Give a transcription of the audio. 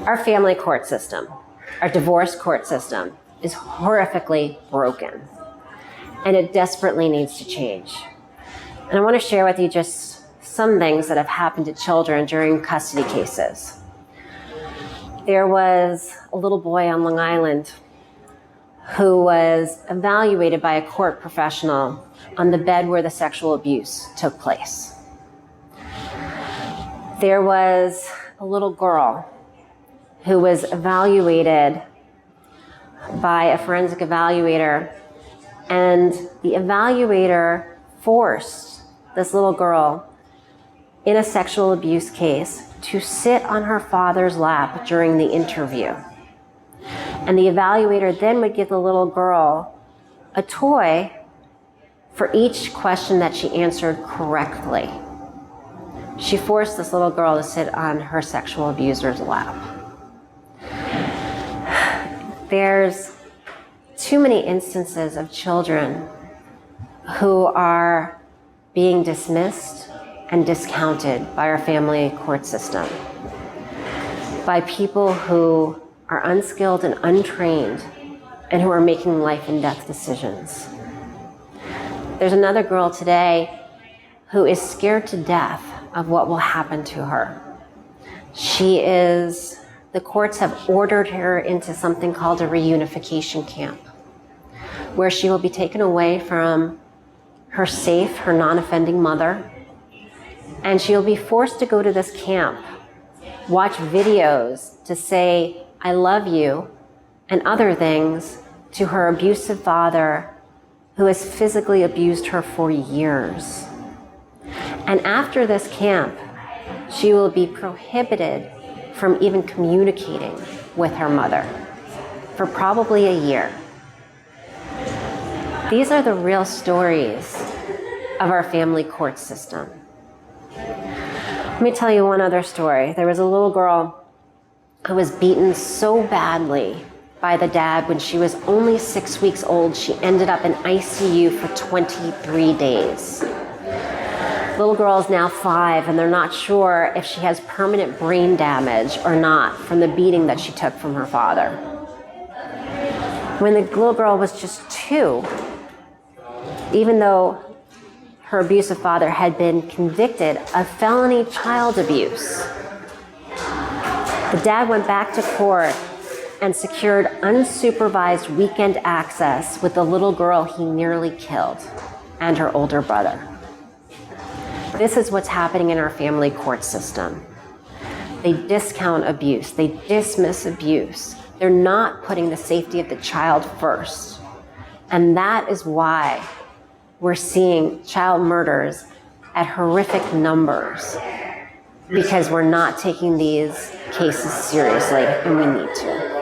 Our family court system, our divorce court system, is horrifically broken, and it desperately needs to change. And I want to share with you just some things that have happened to children during custody cases. There was a little boy on Long Island who was evaluated by a court professional on the bed where the sexual abuse took place. There was a little girl who was evaluated by a forensic evaluator, and the evaluator forced this little girl in a sexual abuse case to sit on her father's lap during the interview. And the evaluator then would give the little girl a toy for each question that she answered correctly. She forced this little girl to sit on her sexual abuser's lap. There's too many instances of children who are being dismissed and discounted by our family court system, by people who are unskilled and untrained and who are making life and death decisions. There's another girl today who is scared to death of what will happen to her. The courts have ordered her into something called a reunification camp, where she will be taken away from her safe, her non-offending mother, and she'll be forced to go to this camp, watch videos to say, "I love you," and other things to her abusive father, who has physically abused her for years. And after this camp, she will be prohibited from even communicating with her mother for probably a year. These are the real stories of our family court system. Let me tell you one other story. There was a little girl who was beaten so badly by the dad when she was only 6 weeks old. She ended up in ICU for 23 days. Little girl is now 5, and they're not sure if she has permanent brain damage or not from the beating that she took from her father. When the little girl was just 2, even though her abusive father had been convicted of felony child abuse, the dad went back to court and secured unsupervised weekend access with the little girl he nearly killed and her older brother. This is what's happening in our family court system. They discount abuse. They dismiss abuse. They're not putting the safety of the child first. And that is why we're seeing child murders at horrific numbers, because we're not taking these cases seriously, and we need to.